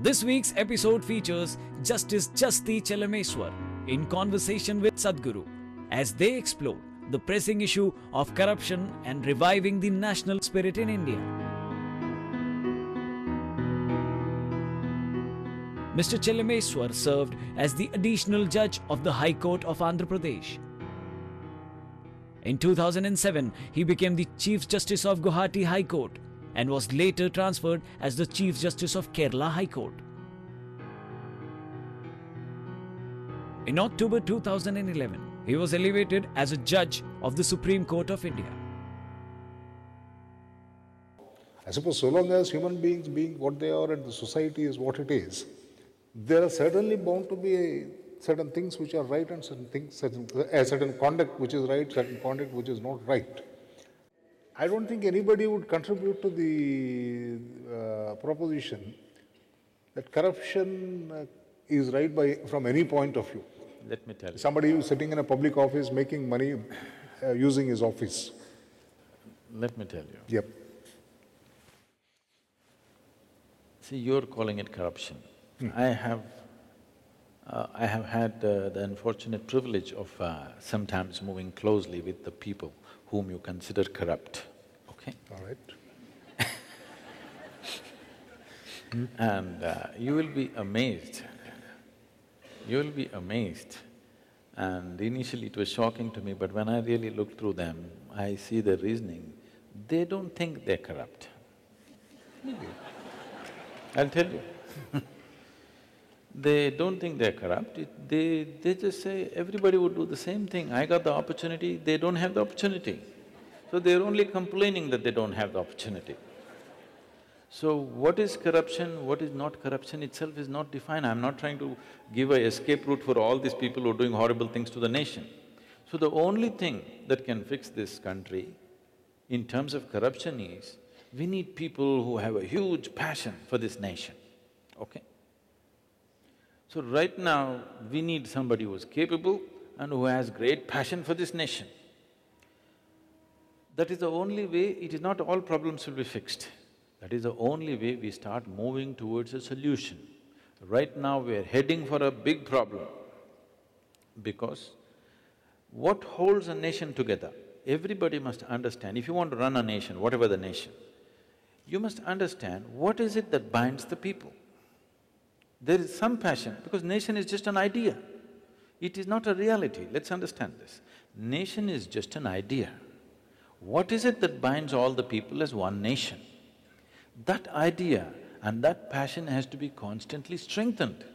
This week's episode features Justice Jasti Chelameswar in conversation with Sadhguru as they explore the pressing issue of corruption and reviving the national spirit in India. Mr. Chelameswar served as the additional judge of the High Court of Andhra Pradesh. In 2007, he became the Chief Justice of Guwahati High Court and was later transferred as the Chief Justice of Kerala High Court. In October 2011, he was elevated as a judge of the Supreme Court of India. I suppose so long as human beings being what they are and the society is what it is, there are certainly bound to be certain things which are right and certain conduct which is right, certain conduct which is not right. I don't think anybody would contribute to the proposition that corruption is right from any point of view. Let me tell you. Somebody who is sitting in a public office making money using his office. Let me tell you. Yep. See, you're calling it corruption. I have had the unfortunate privilege of sometimes moving closely with the people whom you consider corrupt, okay? All right. And you will be amazed. You will be amazed. And initially it was shocking to me, but when I really look through them, I see the reasoning. They don't think they're corrupt. I'll tell you. They don't think they're corrupt, they just say, everybody would do the same thing. I got the opportunity, they don't have the opportunity. So they're only complaining that they don't have the opportunity. So what is corruption, what is not corruption itself is not defined. I'm not trying to give a escape route for all these people who are doing horrible things to the nation. So the only thing that can fix this country in terms of corruption is, we need people who have a huge passion for this nation, okay? So right now, we need somebody who is capable and who has great passion for this nation. That is the only way, it is not all problems will be fixed. That is the only way we start moving towards a solution. Right now, we are heading for a big problem because what holds a nation together, everybody must understand. If you want to run a nation, whatever the nation, you must understand what is it that binds the people. There is some passion, because nation is just an idea. It is not a reality, let's understand this. Nation is just an idea. What is it that binds all the people as one nation? That idea and that passion has to be constantly strengthened.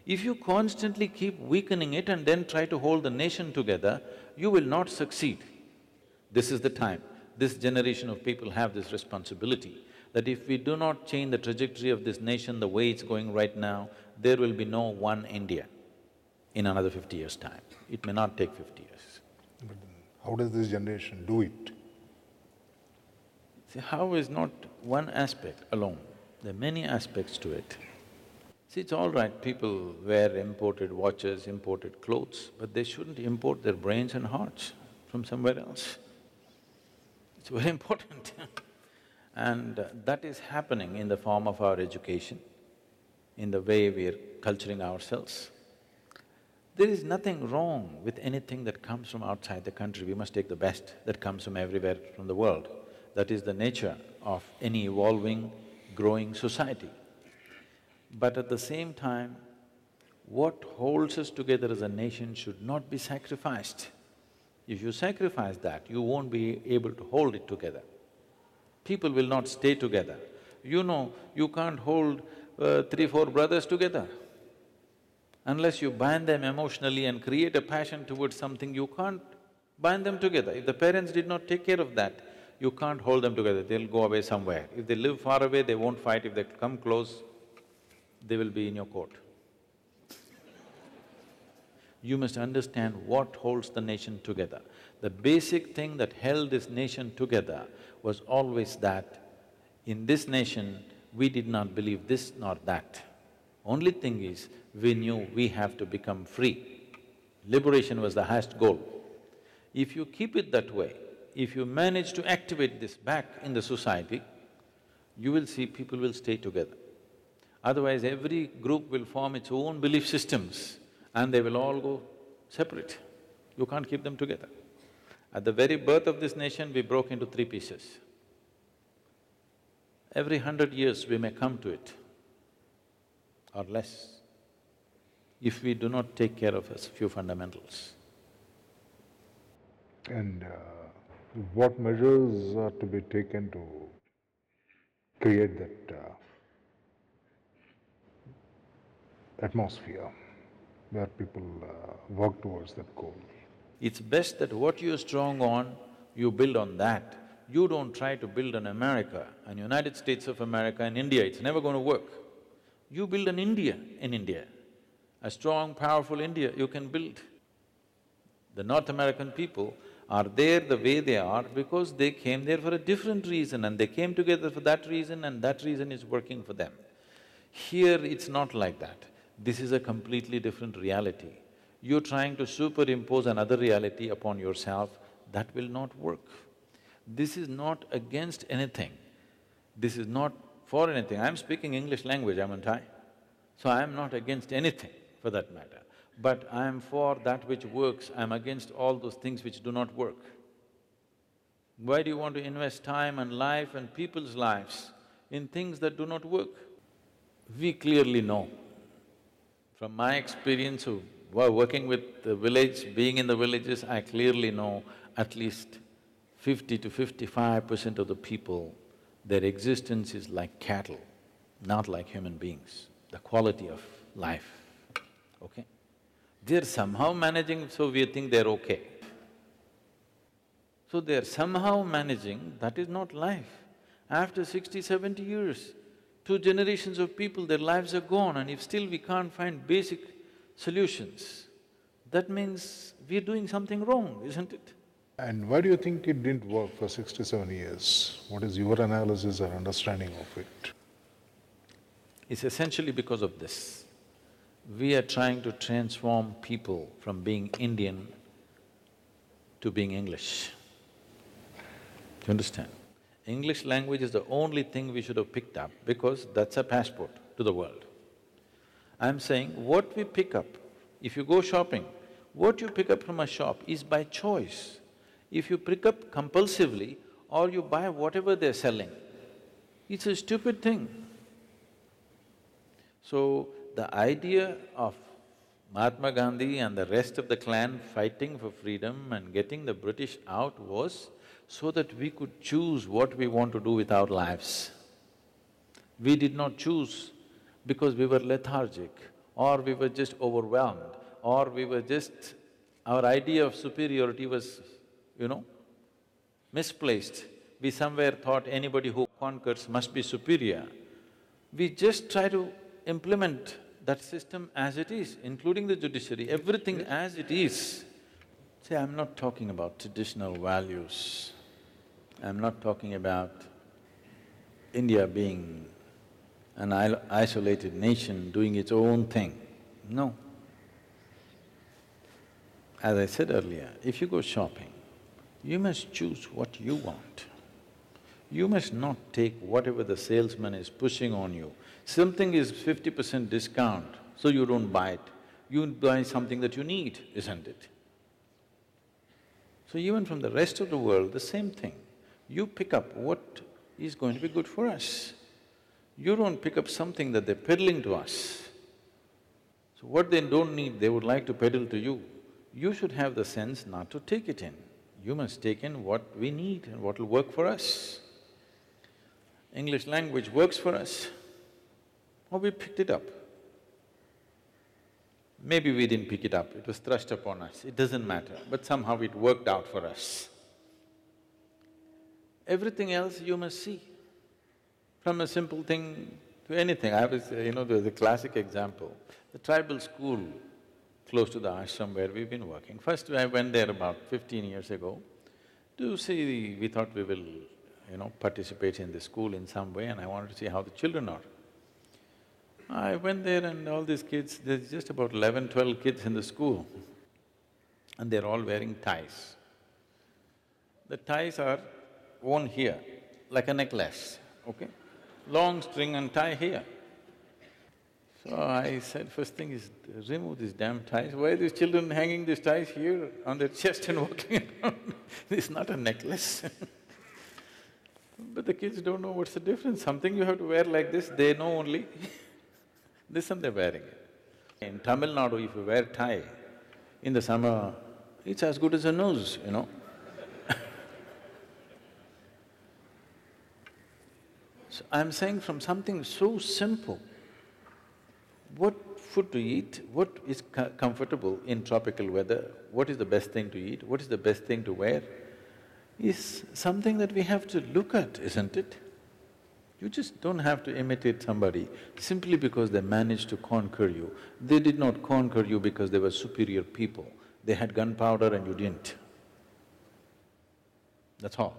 If you constantly keep weakening it and then try to hold the nation together, you will not succeed. This is the time. This generation of people have this responsibility that if we do not change the trajectory of this nation the way it's going right now, there will be no one India in another 50 years' time. It may not take 50 years. But how does this generation do it? See, how is not one aspect alone, there are many aspects to it. See, it's all right, people wear imported watches, imported clothes, but they shouldn't import their brains and hearts from somewhere else. It's very important and that is happening in the form of our education, in the way we're culturing ourselves. There is nothing wrong with anything that comes from outside the country. We must take the best that comes from everywhere from the world. That is the nature of any evolving, growing society. But at the same time, what holds us together as a nation should not be sacrificed. If you sacrifice that, you won't be able to hold it together. People will not stay together. You know, you can't hold 3, 4 brothers together. Unless you bind them emotionally and create a passion towards something, you can't bind them together. If the parents did not take care of that, you can't hold them together, they'll go away somewhere. If they live far away, they won't fight. If they come close, they will be in your court. You must understand what holds the nation together. The basic thing that held this nation together was always that in this nation, we did not believe this nor that. Only thing is, we knew we have to become free. Liberation was the highest goal. If you keep it that way, if you manage to activate this back in the society, you will see people will stay together. Otherwise, every group will form its own belief systems and they will all go separate. You can't keep them together. At the very birth of this nation, we broke into three pieces. Every 100 years we may come to it, or less, if we do not take care of a few fundamentals. And what measures are to be taken to create that atmosphere where people work towards that goal? It's best that what you're strong on, you build on that. You don't try to build an America, an United States of America and India, it's never going to work. You build an India in India, a strong, powerful India you can build. The North American people are there the way they are because they came there for a different reason and they came together for that reason and that reason is working for them. Here it's not like that. This is a completely different reality. You're trying to superimpose another reality upon yourself, that will not work. This is not against anything. This is not for anything. I'm speaking English language, haven't I? So I'm not against anything for that matter. But I'm for that which works, I'm against all those things which do not work. Why do you want to invest time and life and people's lives in things that do not work? We clearly know. From my experience of working with the village, being in the villages, I clearly know at least 50 to 55% of the people, their existence is like cattle, not like human beings, the quality of life, okay? They're somehow managing, so we think they're okay. So they're somehow managing, that is not life. After 60, 70 years, 2 generations of people, their lives are gone, and if still we can't find basic solutions, that means we're doing something wrong, isn't it? And why do you think it didn't work for 67 years? What is your analysis or understanding of it? It's essentially because of this. We are trying to transform people from being Indian to being English. Do you understand? English language is the only thing we should have picked up because that's a passport to the world. I'm saying what we pick up, if you go shopping, what you pick up from a shop is by choice. If you pick up compulsively or you buy whatever they're selling, it's a stupid thing. So, the idea of Mahatma Gandhi and the rest of the clan fighting for freedom and getting the British out was so that we could choose what we want to do with our lives. We did not choose because we were lethargic or we were just overwhelmed or we were just… our idea of superiority was, misplaced. We somewhere thought anybody who conquers must be superior. We just try to implement that system as it is, including the judiciary, everything as it is. See, I'm not talking about traditional values. I'm not talking about India being an isolated nation doing its own thing. No. As I said earlier, if you go shopping, you must choose what you want. You must not take whatever the salesman is pushing on you. Something is 50% discount, so you don't buy it. You buy something that you need, isn't it? So even from the rest of the world, the same thing. You pick up what is going to be good for us. You don't pick up something that they're peddling to us. So what they don't need, they would like to peddle to you. You should have the sense not to take it in. You must take in what we need and what will work for us. English language works for us, or we picked it up. Maybe we didn't pick it up, it was thrust upon us, it doesn't matter, but somehow it worked out for us. Everything else you must see, from a simple thing to anything. I was… there's a classic example, the tribal school close to the ashram where we've been working. First I went there about 15 years ago to see… we thought we will, participate in the school in some way and I wanted to see how the children are. I went there and all these kids, there's just about 11, 12 kids in the school and they're all wearing ties. The ties are worn here, like a necklace, okay? Long string and tie here. So I said, first thing is, remove these damn ties. Why are these children hanging these ties here on their chest and walking around? This is not a necklace. But the kids don't know what's the difference. Something you have to wear like this, they know only this and they're wearing it. In Tamil Nadu, if you wear tie in the summer, it's as good as a nose, you know. So I'm saying from something so simple, what food to eat, what is comfortable in tropical weather, what is the best thing to eat, what is the best thing to wear, is something that we have to look at, isn't it? You just don't have to imitate somebody simply because they managed to conquer you. They did not conquer you because they were superior people. They had gunpowder and you didn't. That's all.